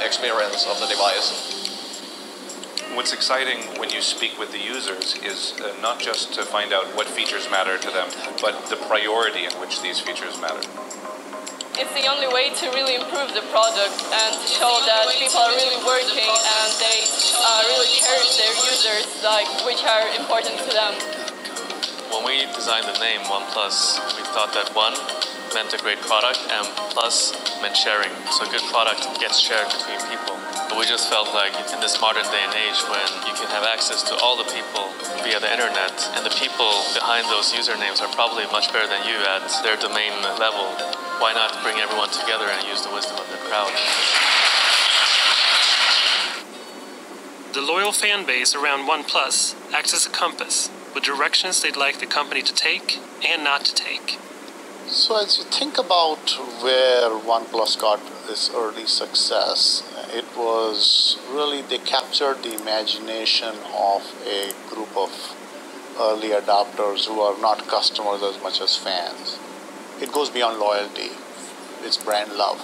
experience of the device. What's exciting when you speak with the users is not just to find out what features matter to them, but the priority in which these features matter. It's the only way to really improve the product and to show that people are really working and they really cherish their users, like, which are important to them. When we designed the name OnePlus, we thought that one meant a great product and plus meant sharing. So a good product gets shared between people. But we just felt like in this modern day and age when you can have access to all the people via the internet and the people behind those usernames are probably much better than you at their domain level, why not bring everyone together and use the wisdom of the crowd? The loyal fan base around OnePlus acts as a compass with directions they'd like the company to take and not to take. So as you think about where OnePlus got this early success, it was really they captured the imagination of a group of early adopters who are not customers as much as fans. It goes beyond loyalty, it's brand love.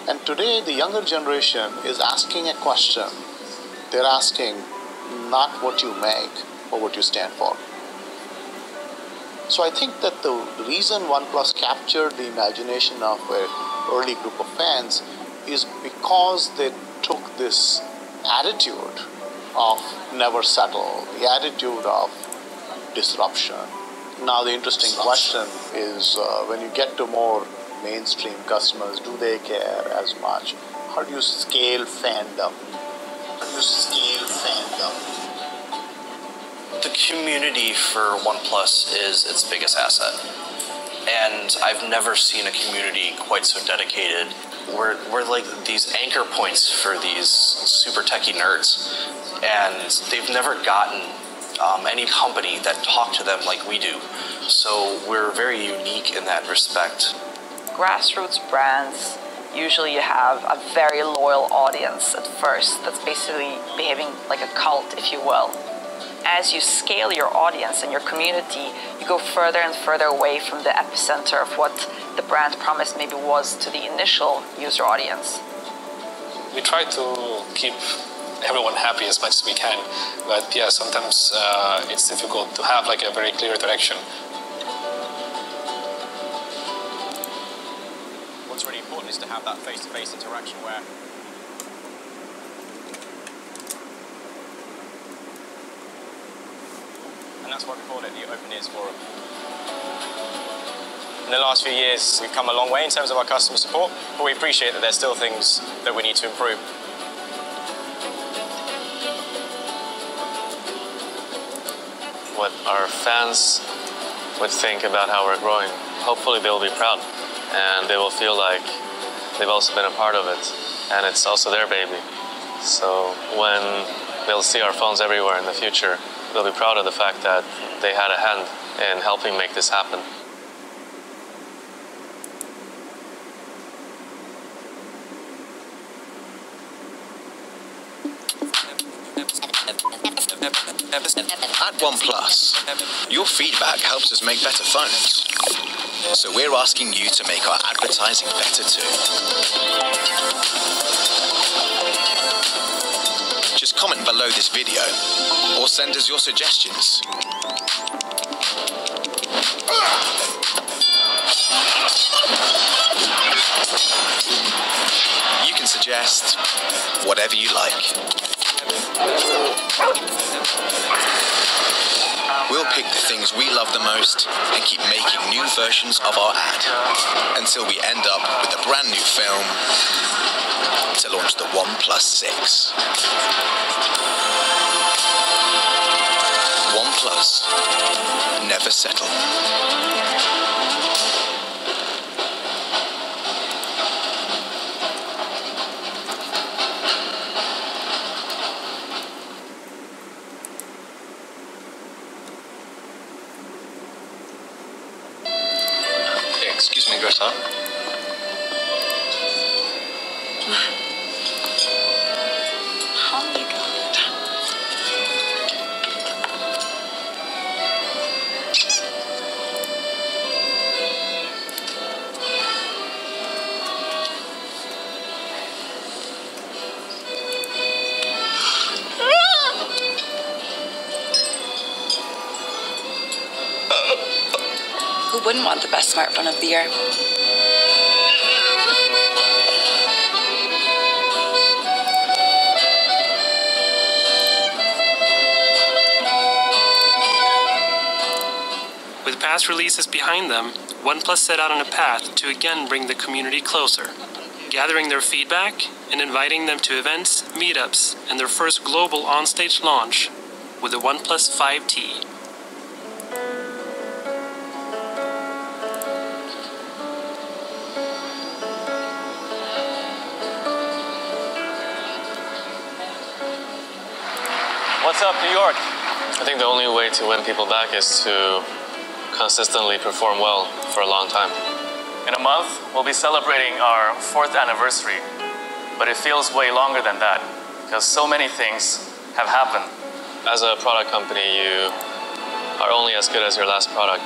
And today the younger generation is asking a question. They're asking not what you make, but what you stand for. So I think that the reason OnePlus captured the imagination of an early group of fans is because they took this attitude of never settle, the attitude of disruption. Now the interesting question is when you get to more mainstream customers, do they care as much? How do you scale fandom? The community for OnePlus is its biggest asset. And I've never seen a community quite so dedicated. We're like these anchor points for these super techie nerds. And they've never gotten any company that talked to them like we do. So we're very unique in that respect. Grassroots brands, usually you have a very loyal audience at first that's basically behaving like a cult, if you will. As you scale your audience and your community, you go further and further away from the epicenter of what the brand promise maybe was to the initial user audience. We try to keep everyone happy as much as we can, but yeah, sometimes it's difficult to have like a very clear direction. What's really important is to have that face-to-face interaction where that's why we call it the Open Ears Forum. In the last few years, we've come a long way in terms of our customer support, but we appreciate that there's still things that we need to improve. What our fans would think about how we're growing, hopefully they'll be proud and they will feel like they've also been a part of it and it's also their baby. So when they'll see our phones everywhere in the future, they'll be proud of the fact that they had a hand in helping make this happen. At OnePlus, your feedback helps us make better phones. So we're asking you to make our advertising better too. Just comment below this video or send us your suggestions. You can suggest whatever you like. We'll pick the things we love the most and keep making new versions of our ad until we end up with a brand new film to launch the OnePlus 6. OnePlus, never settle. Excuse me, Greta. How you got it? wouldn't want the best smartphone of the year? With past releases behind them, OnePlus set out on a path to again bring the community closer, gathering their feedback and inviting them to events, meetups, and their first global on-stage launch with the OnePlus 5T. What's up, New York? I think the only way to win people back is to consistently perform well for a long time. In a month, we'll be celebrating our 4th anniversary, but it feels way longer than that because so many things have happened. As a product company, you are only as good as your last product.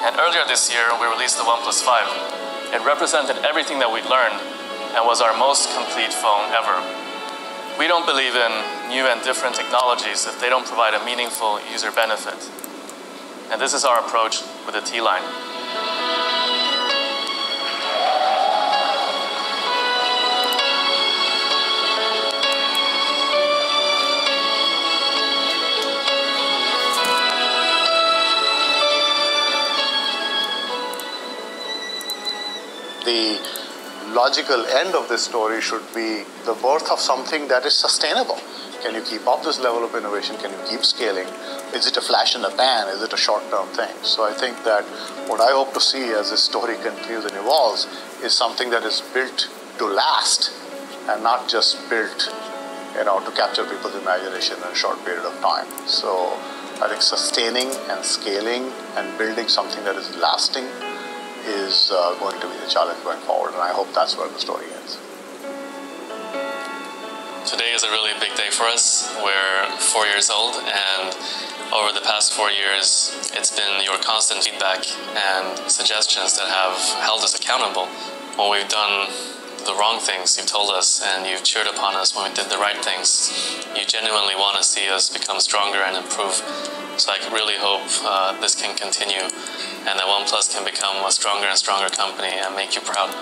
And earlier this year, we released the OnePlus 5. It represented everything that we'd learned and was our most complete phone ever. We don't believe in new and different technologies if they don't provide a meaningful user benefit. And this is our approach with the T-Line. The logical end of this story should be the birth of something that is sustainable. Can you keep up this level of innovation? Can you keep scaling? Is it a flash in the pan? Is it a short-term thing? So I think that what I hope to see as this story continues and evolves is something that is built to last and not just built, to capture people's imagination in a short period of time. So I think sustaining and scaling and building something that is lasting is going to be the challenge going forward, and I hope that's where the story ends. Today is a really big day for us. We're 4 years old, and over the past 4 years, it's been your constant feedback and suggestions that have held us accountable. When we've done the wrong things, you've told us, and you've cheered upon us when we did the right things. You genuinely want to see us become stronger and improve. So I really hope this can continue, and that OnePlus can become a stronger and stronger company and make you proud.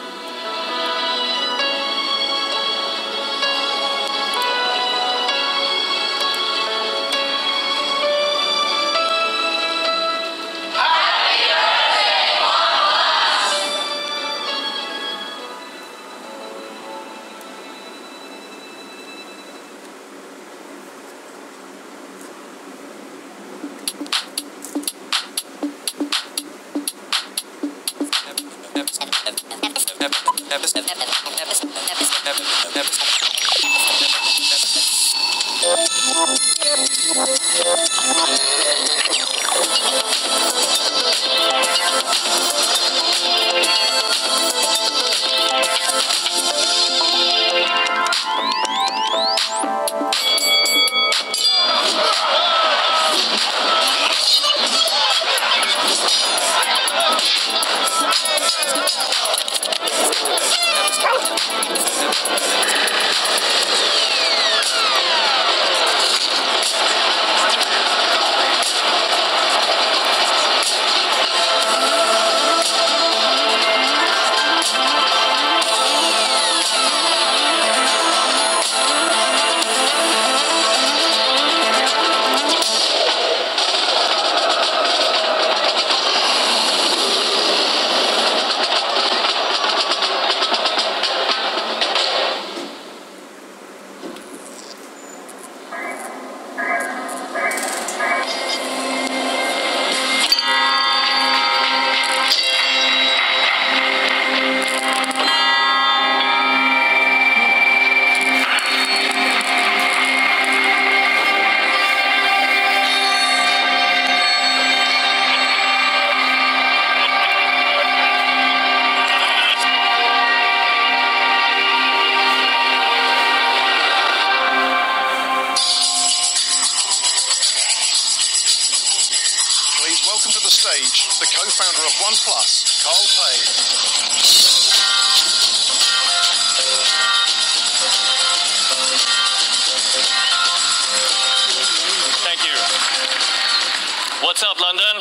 What's up, London?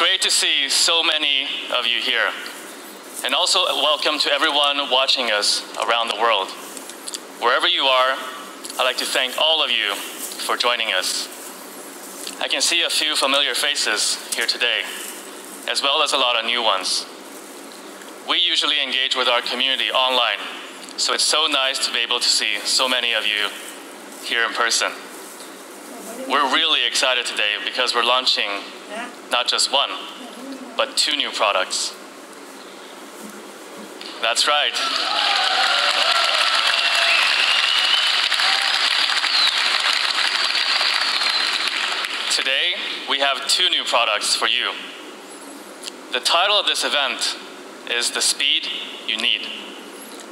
great to see so many of you here. And also welcome to everyone watching us around the world. Wherever you are, I'd like to thank all of you for joining us. I can see a few familiar faces here today, as well as a lot of new ones. We usually engage with our community online, so it's so nice to be able to see so many of you here in person. We're really excited today because we're launching not just one, but 2 new products. That's right. Today, we have 2 new products for you. The title of this event is The Speed You Need.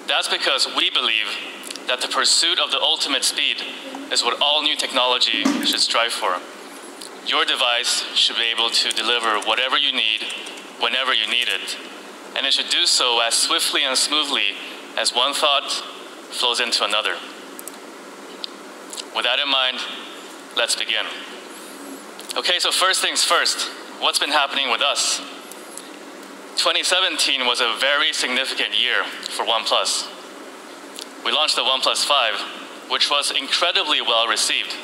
That's because we believe that the pursuit of the ultimate speed is what all new technology should strive for. Your device should be able to deliver whatever you need, whenever you need it, and it should do so as swiftly and smoothly as one thought flows into another. With that in mind, let's begin. Okay, so first things first, what's been happening with us? 2017 was a very significant year for OnePlus. We launched the OnePlus 5, which was incredibly well received.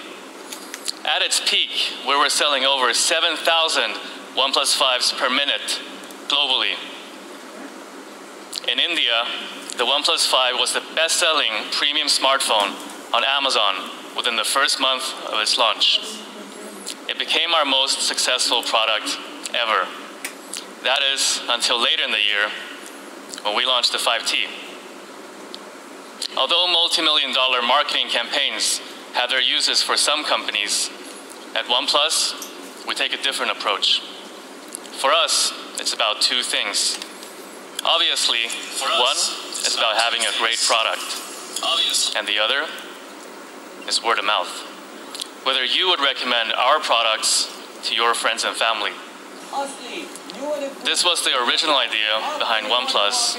At its peak, we were selling over 7,000 OnePlus 5s per minute globally. In India, the OnePlus 5 was the best-selling premium smartphone on Amazon within the first month of its launch. It became our most successful product ever. That is, until later in the year, when we launched the 5T. Although multi-million-dollar marketing campaigns have their uses for some companies, at OnePlus, we take a different approach. For us, it's about 2 things. Obviously, one is about having a great product, and the other is word of mouth. Whether you would recommend our products to your friends and family. This was the original idea behind OnePlus,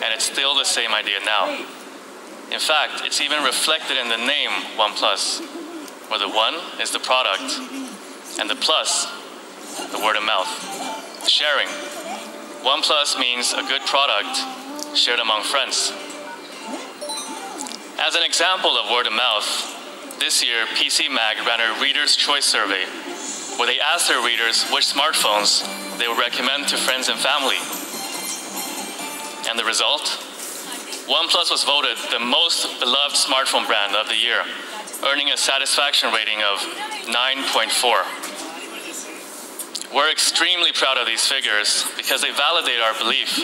and it's still the same idea now. In fact, it's even reflected in the name OnePlus, where the 1 is the product, and the plus, the word of mouth. Sharing. OnePlus means a good product shared among friends. As an example of word of mouth, this year PC Mag ran a Reader's Choice survey, where they asked their readers which smartphones they would recommend to friends and family. And the result? OnePlus was voted the most beloved smartphone brand of the year, earning a satisfaction rating of 9.4. We're extremely proud of these figures because they validate our belief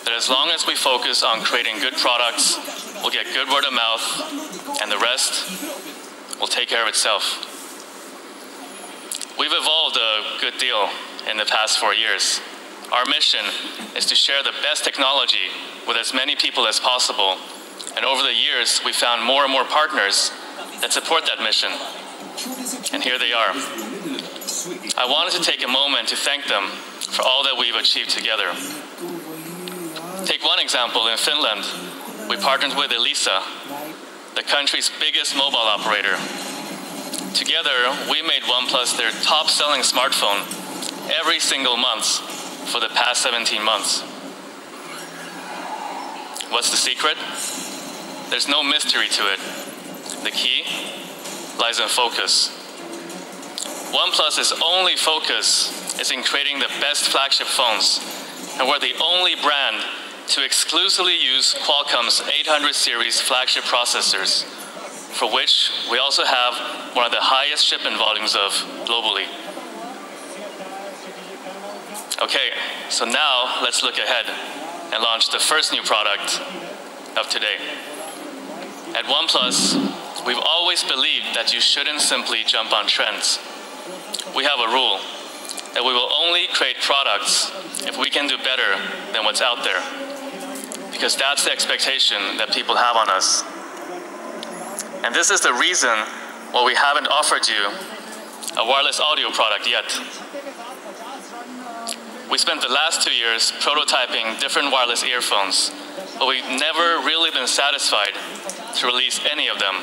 that as long as we focus on creating good products, we'll get good word of mouth, and the rest will take care of itself. We've evolved a good deal in the past 4 years. Our mission is to share the best technology with as many people as possible, and over the years, we found more and more partners that support that mission. And here they are. I wanted to take a moment to thank them for all that we've achieved together. Take one example. In Finland, we partnered with Elisa, the country's biggest mobile operator. Together, we made OnePlus their top-selling smartphone every single month for the past 17 months. What's the secret? There's no mystery to it. The key lies in focus. OnePlus's only focus is in creating the best flagship phones, and we're the only brand to exclusively use Qualcomm's 800 series flagship processors, for which we also have one of the highest shipment volumes of globally. Okay, so now let's look ahead and launch the first new product of today. At OnePlus, we've always believed that you shouldn't simply jump on trends. We have a rule that we will only create products if we can do better than what's out there, because that's the expectation that people have on us. And this is the reason why we haven't offered you a wireless audio product yet. We spent the last 2 years prototyping different wireless earphones, but we've never really been satisfied to release any of them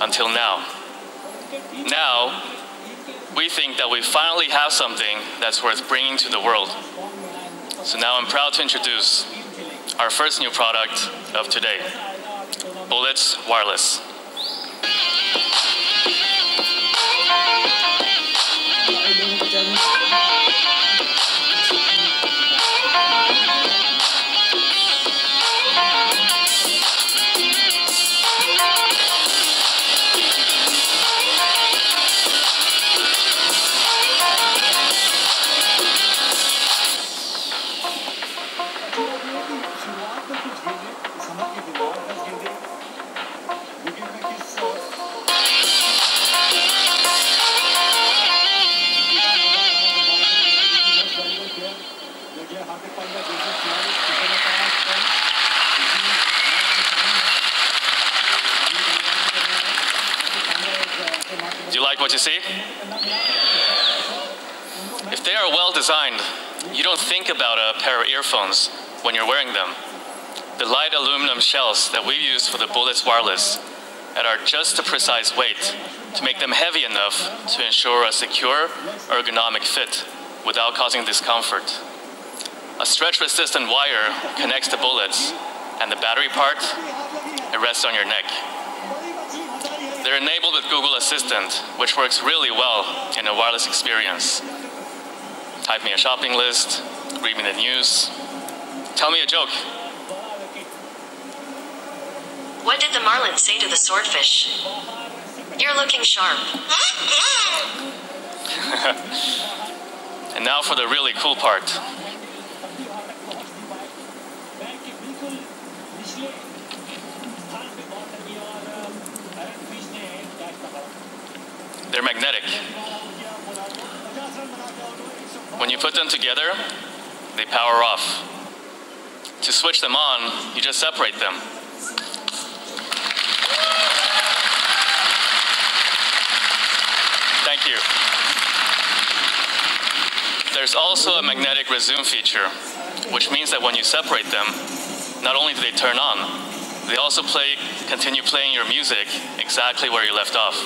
until now. Now, we think that we finally have something that's worth bringing to the world. So now I'm proud to introduce our first new product of today, Bullets Wireless. Do you like what you see? If they are well designed, you don't think about a pair of earphones when you're wearing them. The light aluminum shells that we use for the Bullets Wireless that are just the precise weight to make them heavy enough to ensure a secure, ergonomic fit without causing discomfort. A stretch-resistant wire connects the bullets, and the battery part, it rests on your neck. They're enabled with Google Assistant, which works really well in a wireless experience. Type me a shopping list, read me the news, tell me a joke. What did the marlin say to the swordfish? You're looking sharp. And now for the really cool part. They're magnetic. When you put them together, they power off. To switch them on, you just separate them. Thank you. There's also a magnetic resume feature, which means that when you separate them, not only do they turn on, they also continue playing your music exactly where you left off.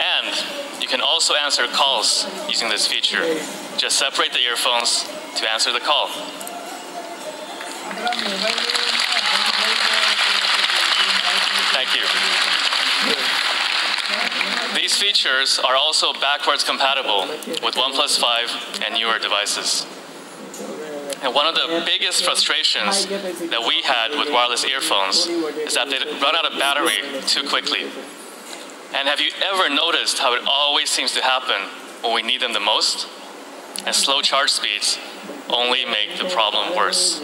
And you can also answer calls using this feature. Just separate the earphones to answer the call. Thank you. These features are also backwards compatible with OnePlus 5 and newer devices. And one of the biggest frustrations that we had with wireless earphones is that they run out of battery too quickly. And have you ever noticed how it always seems to happen when we need them the most? And slow charge speeds only make the problem worse.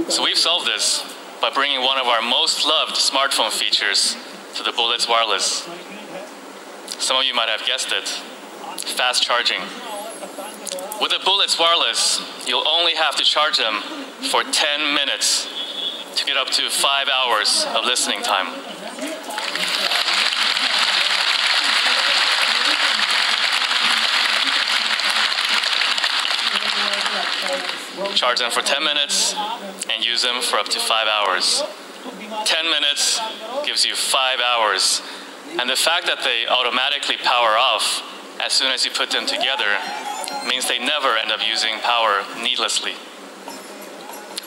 So we've solved this by bringing one of our most loved smartphone features to the Bullets Wireless. Some of you might have guessed it, fast charging. With the Bullets Wireless, you'll only have to charge them for 10 minutes to get up to 5 hours of listening time. Charge them for 10 minutes and use them for up to 5 hours. 10 minutes gives you 5 hours. And the fact that they automatically power off as soon as you put them together means they never end up using power needlessly.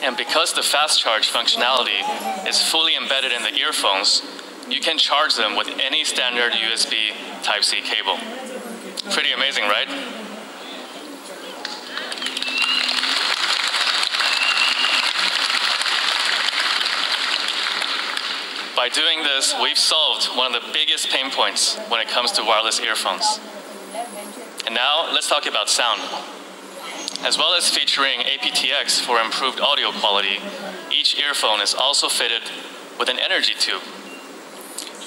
And because the fast charge functionality is fully embedded in the earphones, you can charge them with any standard USB Type-C cable. Pretty amazing, right? By doing this, we've solved one of the biggest pain points when it comes to wireless earphones. And now, let's talk about sound. As well as featuring aptX for improved audio quality, each earphone is also fitted with an energy tube.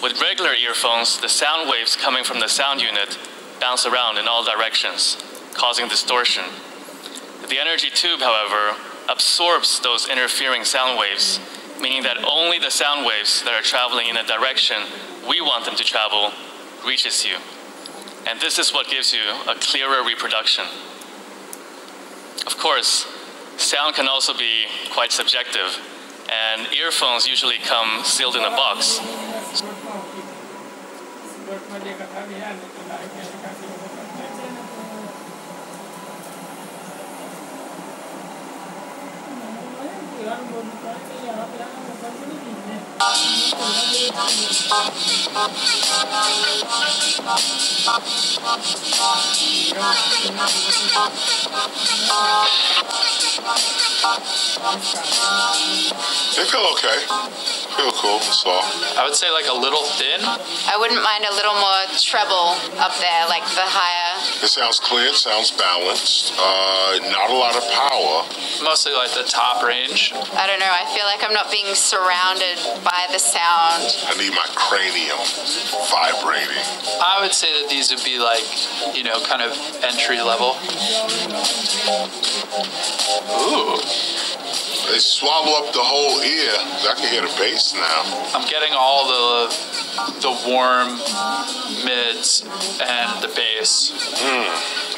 With regular earphones, the sound waves coming from the sound unit bounce around in all directions, causing distortion. The energy tube, however, absorbs those interfering sound waves, meaning that only the sound waves that are traveling in a direction we want them to travel reaches you. And this is what gives you a clearer reproduction. Of course, sound can also be quite subjective, and earphones usually come sealed in a box. They feel okay. Feel cool, that's all. I would say like a little thin. I wouldn't mind a little more treble up there, like the higher. It sounds clear, it sounds balanced. Not a lot of power. Mostly like the top range. I don't know, I feel like I'm not being surrounded by the sound. I need my cranium vibrating. I would say that these would be like, you know, kind of entry level. Ooh. They swallow up the whole ear. I can hear the bass now. I'm getting all the warm mids and the bass.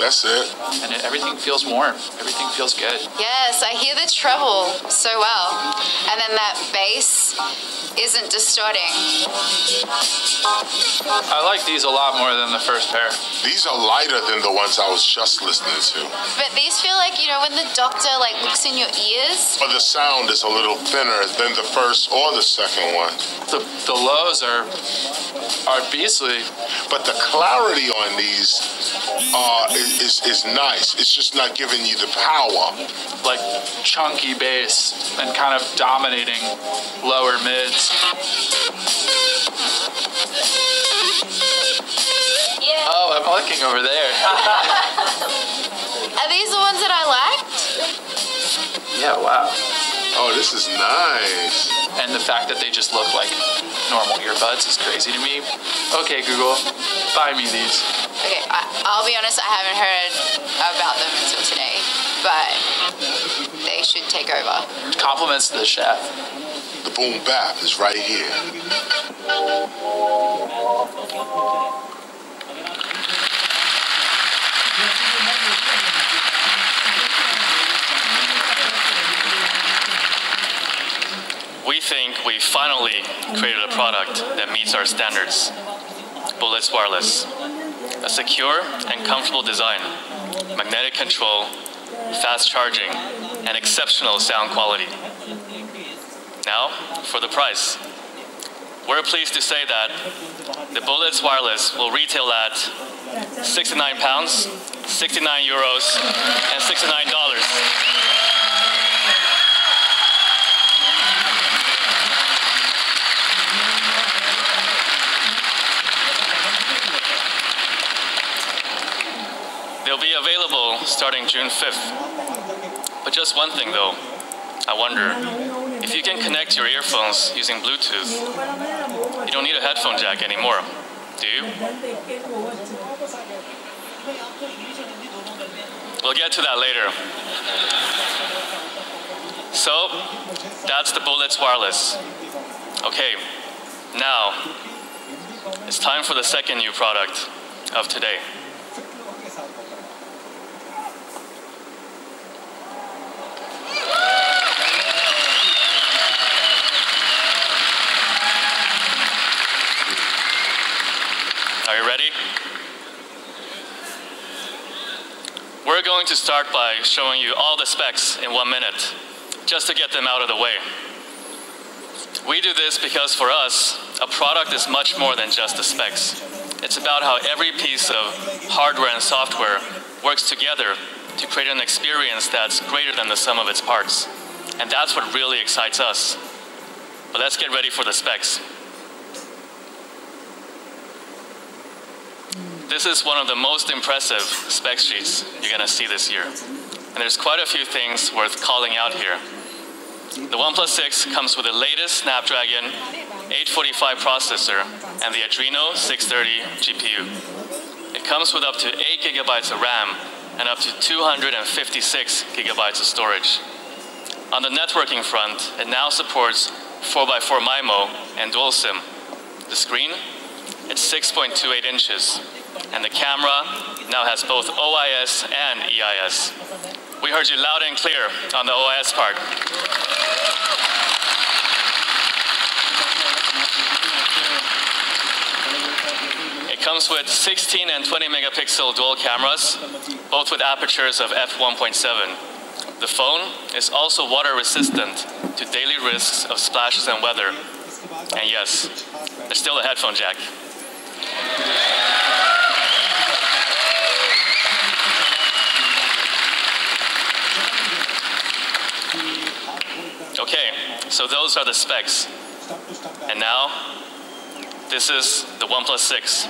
That's it. And everything feels warm. Everything feels good. Yes, I hear the treble so well. And then that bass isn't distorting. I like these a lot more than the first pair. These are lighter than the ones I was just listening to. But these feel like, you know, when the doctor like looks in your ears. But the sound is a little thinner than the first or the second one. The lows are beastly. But the clarity on these is nice. It's just not giving you the power. Like chunky bass and kind of dominating lower mids. Yeah. Oh, I'm looking over there. Are these the ones that I liked? Yeah, wow. Oh, this is nice. And the fact that they just look like normal earbuds is crazy to me. Okay, Google, buy me these. Okay, I'll be honest, I haven't heard about them until today, but they should take over. Compliments to the chef. The boom bap is right here. We think we finally created a product that meets our standards. Bullets Wireless. A secure and comfortable design, magnetic control, fast charging, and exceptional sound quality. Now, for the price. We're pleased to say that the Bullets Wireless will retail at £69, €69, and $69. They'll be available starting June 5th. But just one thing though, I wonder, if you can connect your earphones using Bluetooth, you don't need a headphone jack anymore, do you? We'll get to that later. So, that's the Bullets Wireless. Okay, now, it's time for the second new product of today. Are you ready? We're going to start by showing you all the specs in 1 minute, just to get them out of the way. We do this because for us, a product is much more than just the specs. It's about how every piece of hardware and software works together to create an experience that's greater than the sum of its parts. And that's what really excites us. But let's get ready for the specs. This is one of the most impressive spec sheets you're going to see this year. And there's quite a few things worth calling out here. The OnePlus 6 comes with the latest Snapdragon 845 processor and the Adreno 630 GPU. It comes with up to 8 gigabytes of RAM and up to 256 gigabytes of storage. On the networking front, it now supports 4x4 MIMO and dual SIM. The screen, it's 6.28 inches. And the camera now has both OIS and EIS. We heard you loud and clear on the OIS part. It comes with 16 and 20 megapixel dual cameras, both with apertures of f1.7. The phone is also water resistant to daily risks of splashes and weather. And yes, there's still a headphone jack. Okay, so those are the specs. And now, this is the OnePlus 6.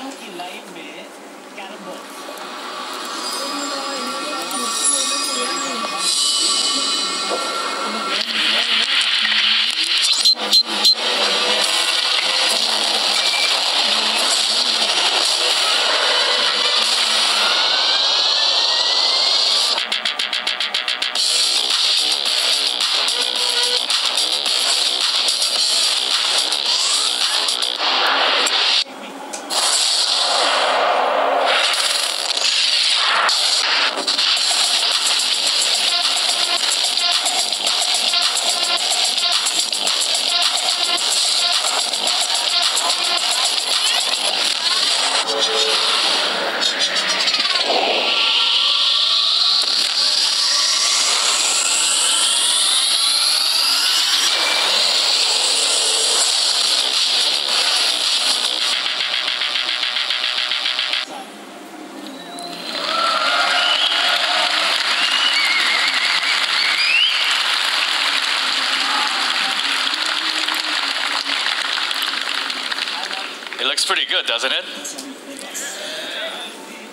It looks pretty good, doesn't it?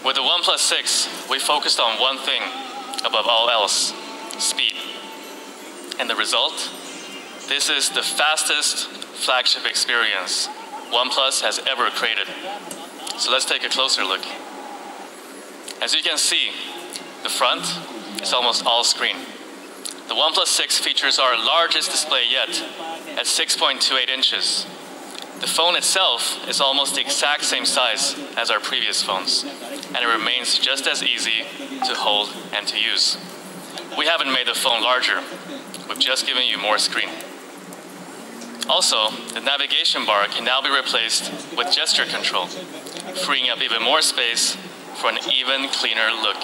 With the OnePlus 6, we focused on one thing above all else: speed. And the result? This is the fastest flagship experience OnePlus has ever created. So let's take a closer look. As you can see, the front is almost all screen. The OnePlus 6 features our largest display yet at 6.28 inches. The phone itself is almost the exact same size as our previous phones, and it remains just as easy to hold and to use. We haven't made the phone larger, we've just given you more screen. Also, the navigation bar can now be replaced with gesture control, freeing up even more space for an even cleaner look.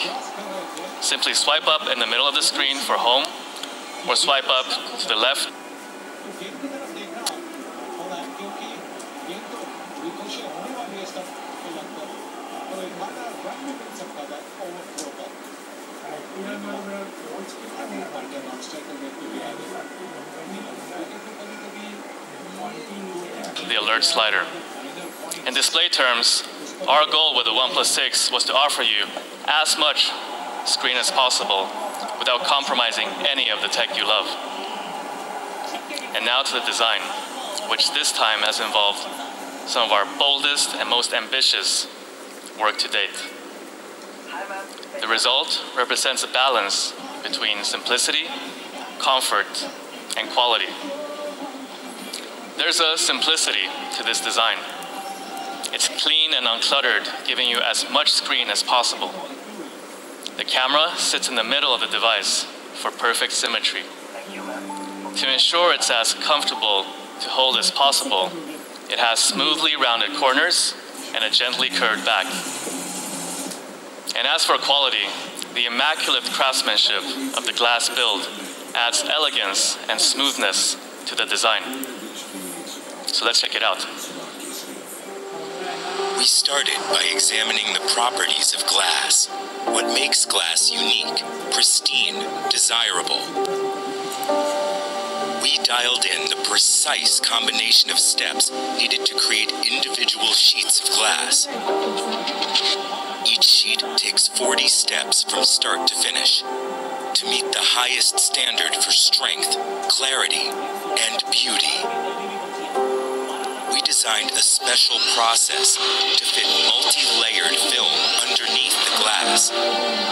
Simply swipe up in the middle of the screen for home, or swipe up to the left. The alert slider. In display terms, our goal with the OnePlus 6 was to offer you as much screen as possible without compromising any of the tech you love. And now to the design, which this time has involved some of our boldest and most ambitious work to date. The result represents a balance between simplicity, comfort, and quality. There's a simplicity to this design. It's clean and uncluttered, giving you as much screen as possible. The camera sits in the middle of the device for perfect symmetry. To ensure it's as comfortable to hold as possible, it has smoothly rounded corners and a gently curved back. And as for quality, the immaculate craftsmanship of the glass build adds elegance and smoothness to the design. So let's check it out. We started by examining the properties of glass. What makes glass unique, pristine, desirable? We dialed in the precise combination of steps needed to create individual sheets of glass. Each sheet takes 40 steps from start to finish to meet the highest standard for strength, clarity, and beauty. We designed a special process to fit multi-layered film underneath the glass.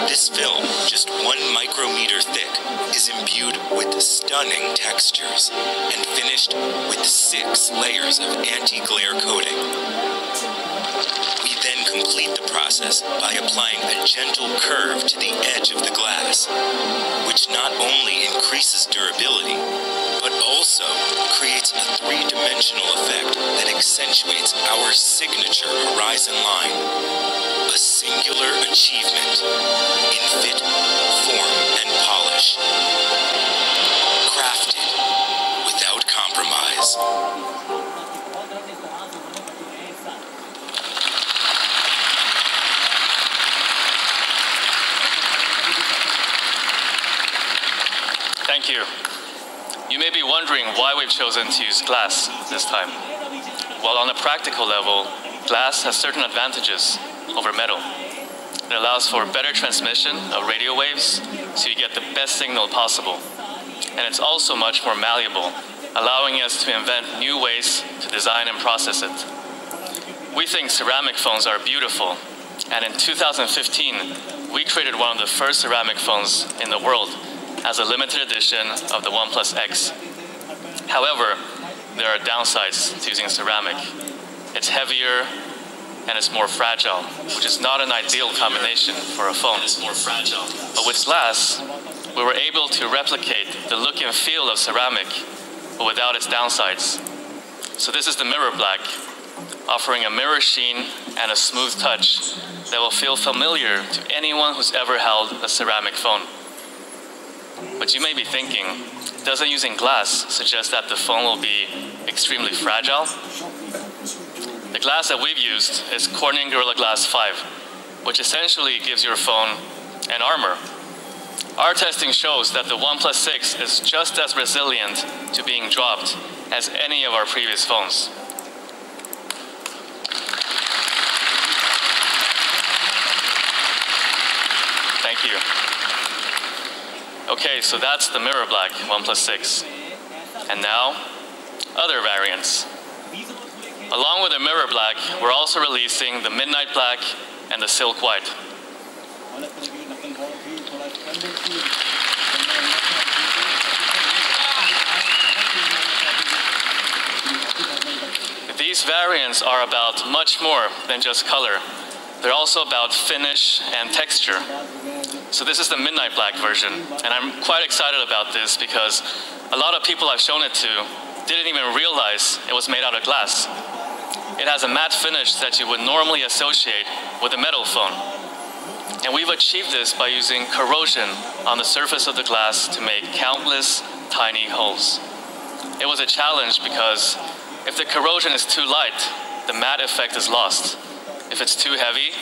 This film, just 1 micrometer thick, is imbued with stunning textures and finished with 6 layers of anti-glare coating. We then complete the process by applying a gentle curve to the edge of the glass, which not only increases durability, but also creates a three-dimensional effect that accentuates our signature horizon line. A singular achievement in fit, form, and polish. Crafted without compromise. Thank you. You may be wondering why we've chosen to use glass this time. Well, on a practical level, glass has certain advantages over metal. It allows for better transmission of radio waves, so you get the best signal possible. And it's also much more malleable, allowing us to invent new ways to design and process it. We think ceramic phones are beautiful, and in 2015, we created one of the first ceramic phones in the world as a limited edition of the OnePlus X. However, there are downsides to using ceramic. It's heavier and it's more fragile, which is not an ideal combination for a phone. It's more fragile. But with glass, we were able to replicate the look and feel of ceramic, but without its downsides. So this is the Mirror Black, offering a mirror sheen and a smooth touch that will feel familiar to anyone who's ever held a ceramic phone. But you may be thinking, doesn't using glass suggest that the phone will be extremely fragile? The glass that we've used is Corning Gorilla Glass 5, which essentially gives your phone an armor. Our testing shows that the OnePlus 6 is just as resilient to being dropped as any of our previous phones. Thank you. Okay, so that's the Mirror Black OnePlus 6. And now, other variants. Along with the Mirror Black, we're also releasing the Midnight Black and the Silk White. These variants are about much more than just color. They're also about finish and texture. So this is the Midnight Black version, and I'm quite excited about this because a lot of people I've shown it to didn't even realize it was made out of glass. It has a matte finish that you would normally associate with a metal phone. And we've achieved this by using corrosion on the surface of the glass to make countless tiny holes. It was a challenge because if the corrosion is too light, the matte effect is lost. If it's too heavy,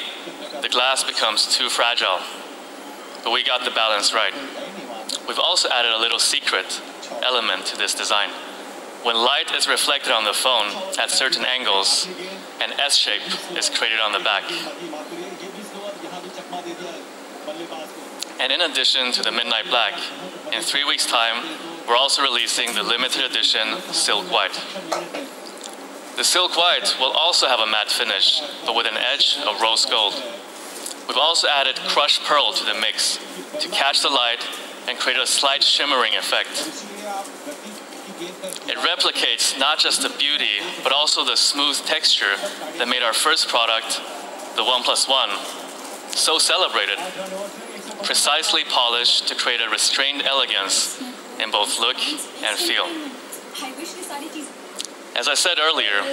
the glass becomes too fragile. But we got the balance right. We've also added a little secret element to this design. When light is reflected on the phone at certain angles, an S shape is created on the back. And in addition to the Midnight Black, in 3 weeks' time, we're also releasing the limited edition Silk White. The Silk White will also have a matte finish, but with an edge of rose gold. We've also added crushed pearl to the mix to catch the light and create a slight shimmering effect. It replicates not just the beauty, but also the smooth texture that made our first product, the OnePlus One, so celebrated. Precisely polished to create a restrained elegance in both look and feel. As I said earlier,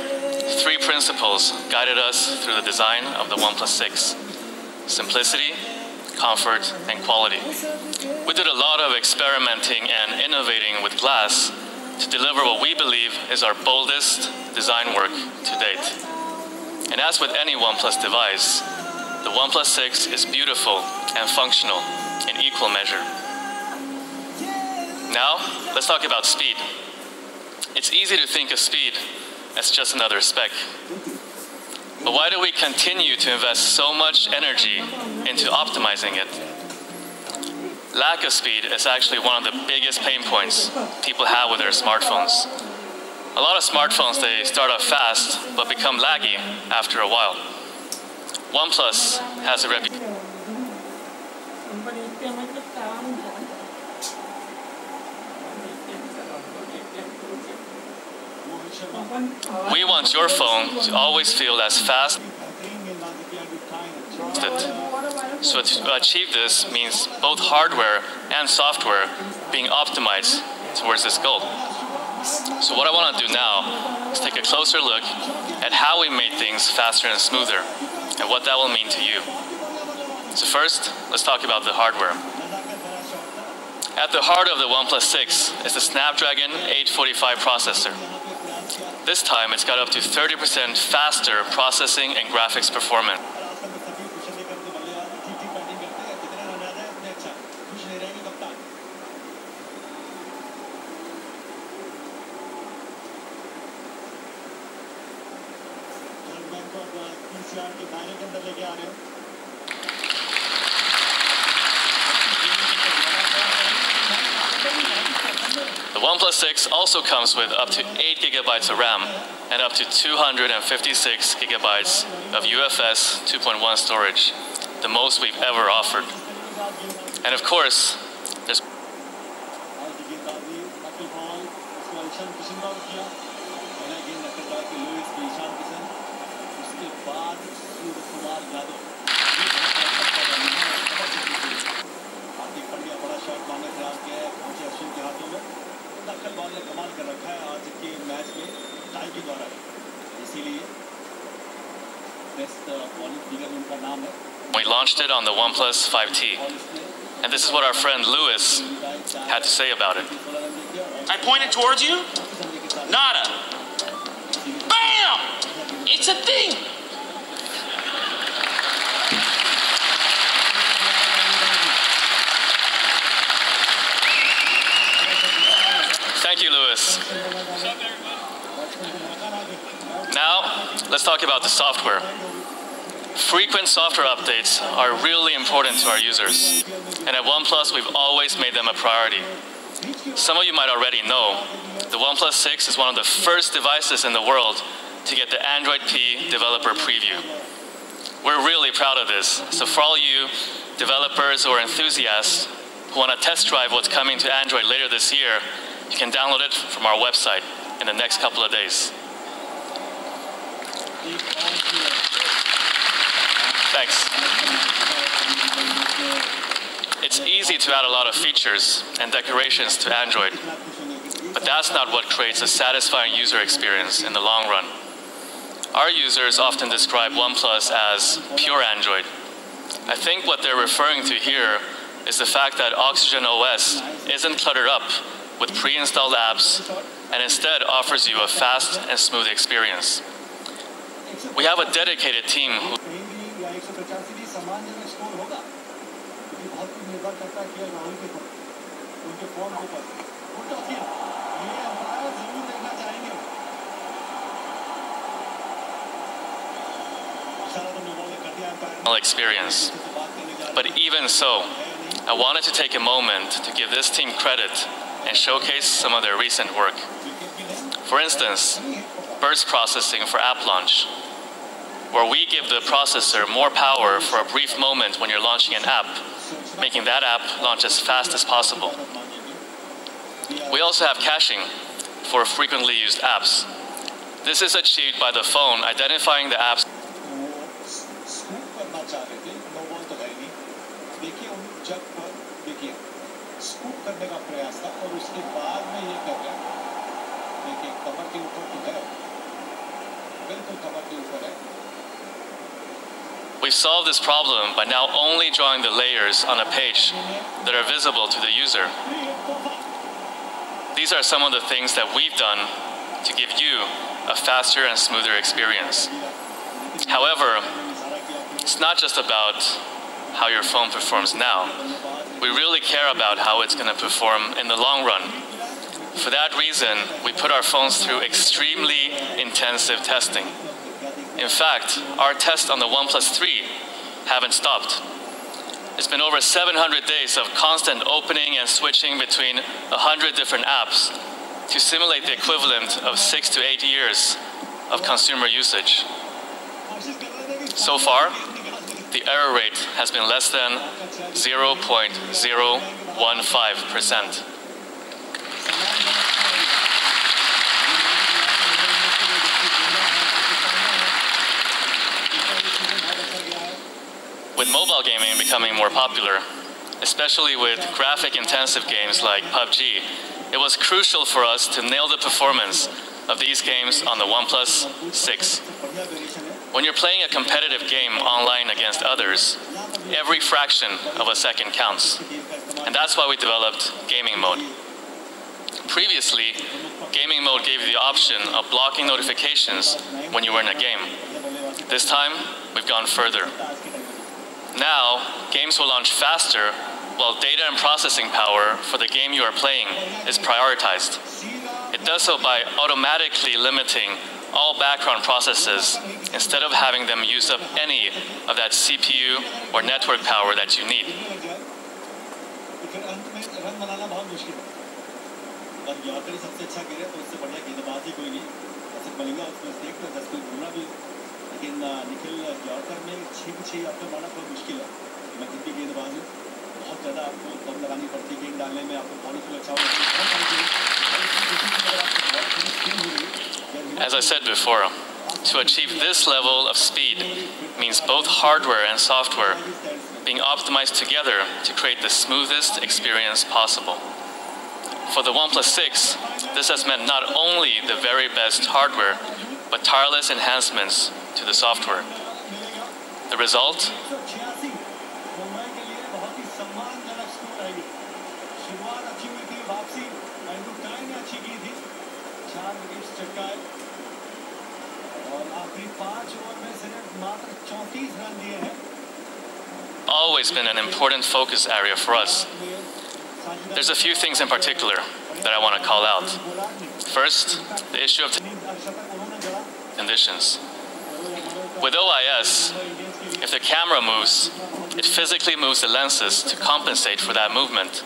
3 principles guided us through the design of the OnePlus 6. Simplicity, comfort, and quality. We did a lot of experimenting and innovating with glass to deliver what we believe is our boldest design work to date. And as with any OnePlus device, the OnePlus 6 is beautiful and functional in equal measure. Now, let's talk about speed. It's easy to think of speed as just another spec. But why do we continue to invest so much energy into optimizing it? Lack of speed is actually one of the biggest pain points people have with their smartphones. A lot of smartphones, they start off fast, but become laggy after a while. OnePlus has a reputation. We want your phone to always feel as fast. So to achieve this means both hardware and software being optimized towards this goal. So what I want to do now is take a closer look at how we made things faster and smoother, and what that will mean to you. So first, let's talk about the hardware. At the heart of the OnePlus 6 is the Snapdragon 845 processor. This time, it's got up to 30% faster processing and graphics performance. The OnePlus 6 also comes with up to 8 GB of RAM and up to 256 GB of UFS 2.1 storage, the most we've ever offered. And of course, there's we launched it on the OnePlus 5T. And this is what our friend Lewis had to say about it. I pointed towards you. Nada. Bam! It's a thing! Thank you, Lewis. Now, let's talk about the software. Frequent software updates are really important to our users, and at OnePlus we've always made them a priority. Some of you might already know, the OnePlus 6 is one of the first devices in the world to get the Android P developer preview. We're really proud of this, so for all you developers or enthusiasts who want to test drive what's coming to Android later this year, you can download it from our website in the next couple of days. Thanks. It's easy to add a lot of features and decorations to Android, but that's not what creates a satisfying user experience in the long run. Our users often describe OnePlus as pure Android. I think what they're referring to here is the fact that Oxygen OS isn't cluttered up with pre-installed apps and instead offers you a fast and smooth experience. We have a dedicated team who experience. But even so, I wanted to take a moment to give this team credit and showcase some of their recent work. For instance, burst processing for app launch, where we give the processor more power for a brief moment when you're launching an app, making that app launch as fast as possible. We also have caching for frequently used apps. This is achieved by the phone identifying the apps We've solved this problem by now only drawing the layers on a page that are visible to the user. These are some of the things that we've done to give you a faster and smoother experience. However, it's not just about how your phone performs now. We really care about how it's going to perform in the long run. For that reason, we put our phones through extremely intensive testing. In fact, our tests on the OnePlus 3 haven't stopped. It's been over 700 days of constant opening and switching between 100 different apps to simulate the equivalent of 6 to 8 years of consumer usage. So far, the error rate has been less than 0.015%. With mobile gaming becoming more popular, especially with graphic-intensive games like PUBG, it was crucial for us to nail the performance of these games on the OnePlus 6. When you're playing a competitive game online against others, every fraction of a second counts. And that's why we developed gaming mode. Previously, gaming mode gave you the option of blocking notifications when you were in a game. This time, we've gone further. Now, games will launch faster while data and processing power for the game you are playing is prioritized. It does so by automatically limiting all background processes instead of having them use up any of that CPU or network power that you need. As I said before, to achieve this level of speed means both hardware and software being optimized together to create the smoothest experience possible. For the OnePlus 6, this has meant not only the very best hardware, but tireless enhancements to the software. The result? Always been an important focus area for us. There's a few things in particular that I want to call out. First, the issue of conditions. With OIS, if the camera moves, it physically moves the lenses to compensate for that movement.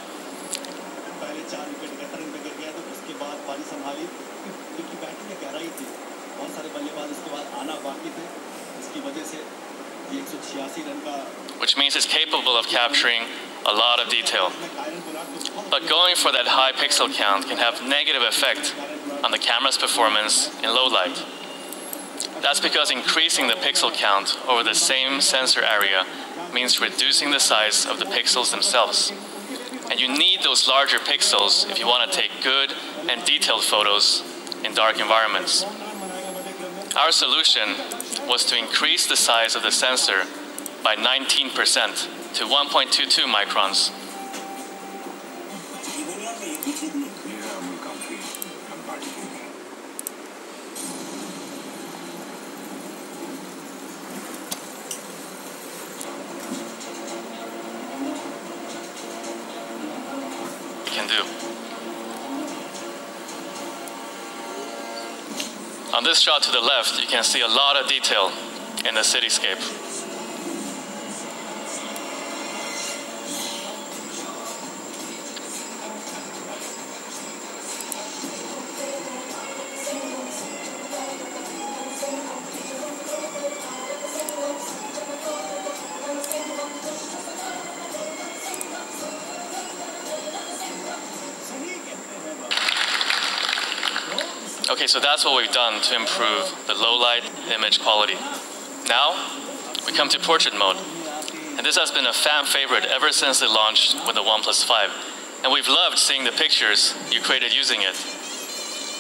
Which means it's capable of capturing a lot of detail. But going for that high pixel count can have negative effect on the camera's performance in low light. That's because increasing the pixel count over the same sensor area means reducing the size of the pixels themselves. And you need those larger pixels if you want to take good and detailed photos in dark environments. Our solution was to increase the size of the sensor by 19% to 1.22 microns. Can do. On this shot to the left, you can see a lot of detail in the cityscape. Okay, so that's what we've done to improve the low light image quality. Now, we come to portrait mode. And this has been a fan favorite ever since it launched with the OnePlus 5. And we've loved seeing the pictures you created using it.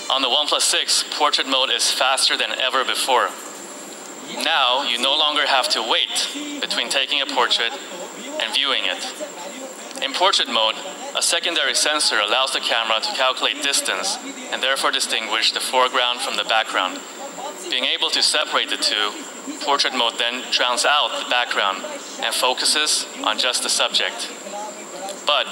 On the OnePlus 6, portrait mode is faster than ever before. Now, you no longer have to wait between taking a portrait and viewing it. In portrait mode, a secondary sensor allows the camera to calculate distance and therefore distinguish the foreground from the background. Being able to separate the two, portrait mode then drowns out the background and focuses on just the subject. But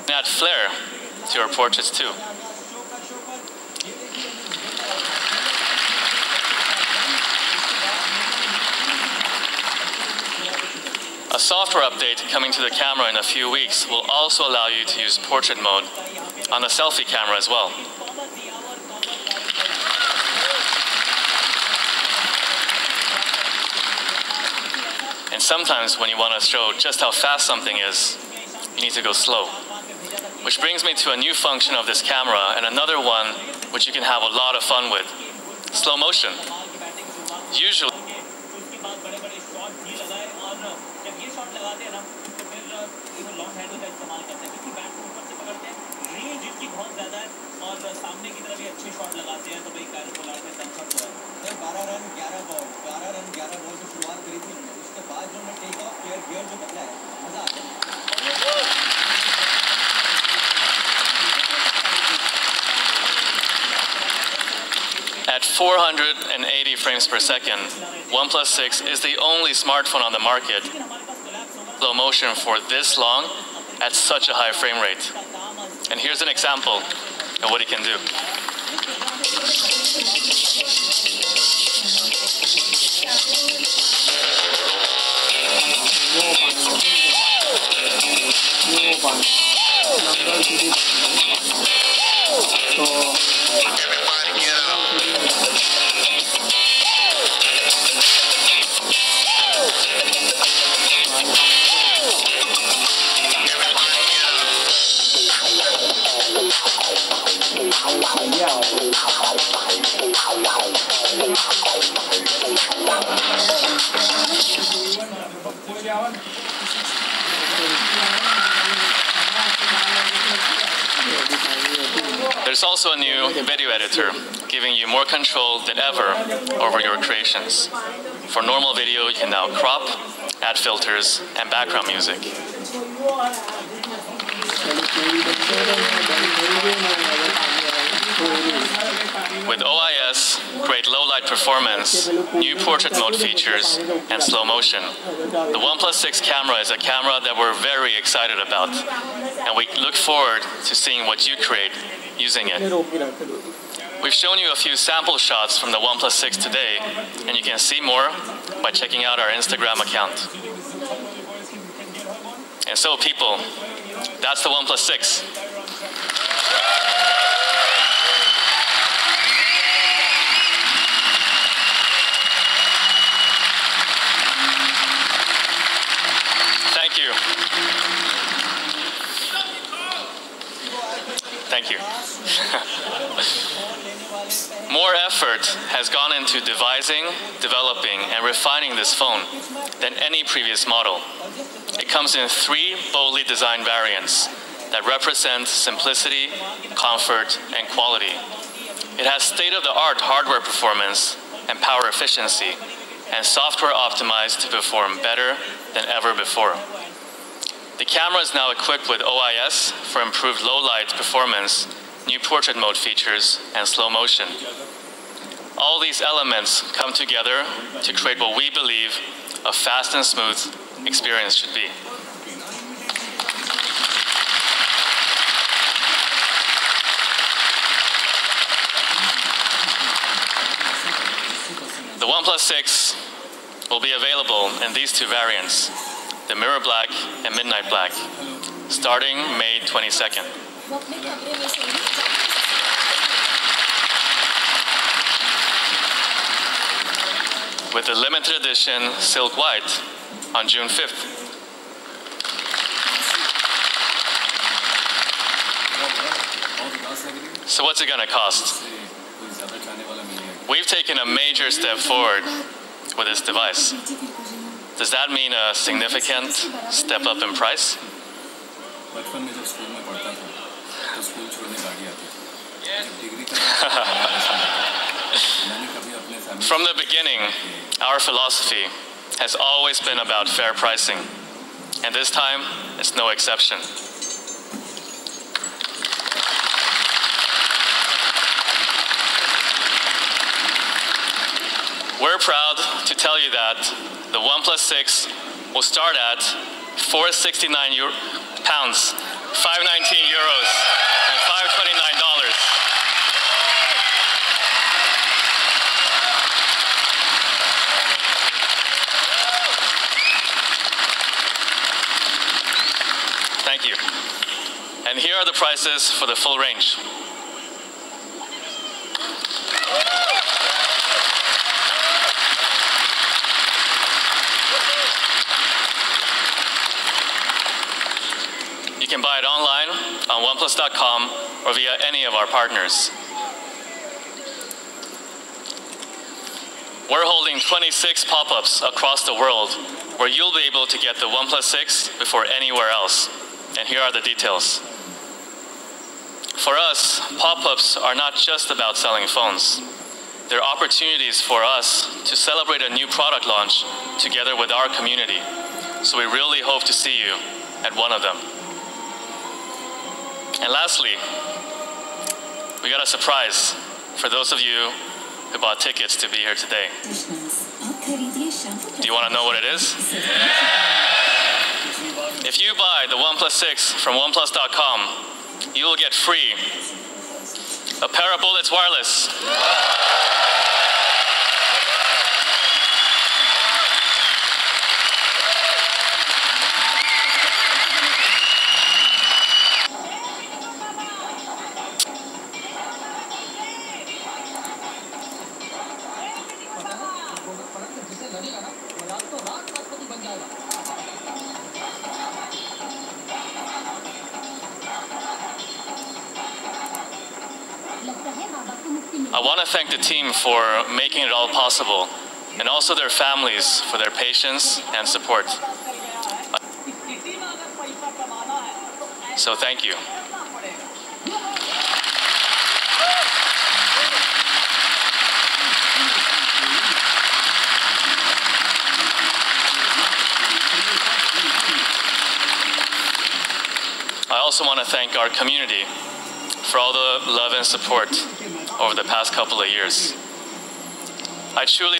add flair to your portraits too. A software update coming to the camera in a few weeks will also allow you to use portrait mode on the selfie camera as well. And sometimes when you want to show just how fast something is, you need to go slow. Which brings me to a new function of this camera and another one which you can have a lot of fun with. slow motion. Usually, at 480 frames per second, OnePlus 6 is the only smartphone on the market slow motion for this long at such a high frame rate. And here's an example of what it can do. There's also a new video editor, giving you more control than ever over your creations. For normal video, you can now crop, add filters, and background music. With OIS, great low-light performance, new portrait mode features, and slow motion, the OnePlus 6 camera is a camera that we're very excited about, and we look forward to seeing what you create using it. We've shown you a few sample shots from the OnePlus 6 today, and you can see more by checking out our Instagram account. And so, people, that's the OnePlus 6. Thank you. Thank you. More effort has gone into devising, developing, and refining this phone than any previous model. It comes in 3 boldly designed variants that represent simplicity, comfort, and quality. It has state-of-the-art hardware performance and power efficiency, and software optimized to perform better than ever before. The camera is now equipped with OIS for improved low-light performance, new portrait mode features, and slow motion. All these elements come together to create what we believe a fast and smooth experience should be. The OnePlus 6 will be available in these 2 variants, the Mirror Black and Midnight Black, starting May 22nd. With the limited edition Silk White on June 5th. So what's it gonna cost? We've taken a major step forward with this device. Does that mean a significant step up in price? From the beginning, our philosophy has always been about fair pricing, and this time it's no exception. We're proud to tell you that the OnePlus 6 will start at £469, £519, and $529. Thank you. And here are the prices for the full range. You can buy it online on OnePlus.com or via any of our partners. we're holding 26 pop-ups across the world where you'll be able to get the OnePlus 6 before anywhere else. And here are the details. For us, pop-ups are not just about selling phones. They're opportunities for us to celebrate a new product launch together with our community. So we really hope to see you at one of them. And lastly, we got a surprise for those of you who bought tickets to be here today. Do you want to know what it is? If you buy the OnePlus 6 from OnePlus.com, you will get free a pair of Bullets Wireless. I want to thank the team for making it all possible, and also their families for their patience and support. So thank you. I also want to thank our community for all the love and support over the past couple of years. I truly...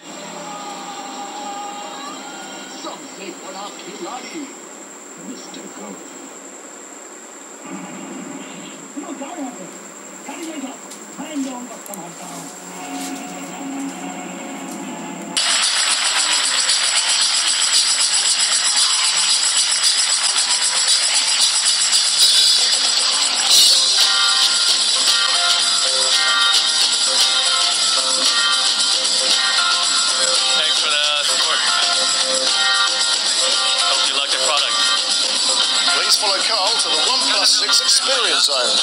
Please follow Carl to the OnePlus 6 Experience Zone.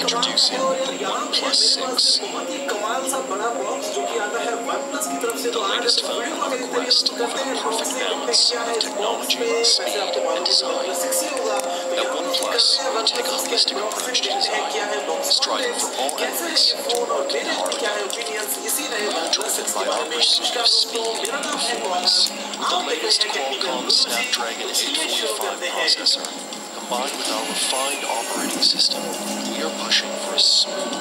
Introducing the OnePlus 6. The latest phone on a quest for the perfect balance of technology, speed, and design. At OnePlus, we take a holistic approach to design, striving for all elements to work in harmony. Driven by our pursuit of speed and performance, with the latest Qualcomm Snapdragon 845 processor, combined with our refined operating system, we are pushing for a smooth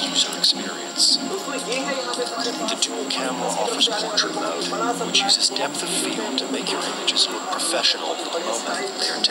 user experience. The dual camera offers portrait mode, which uses depth of field to make your images look professional the moment they are taken.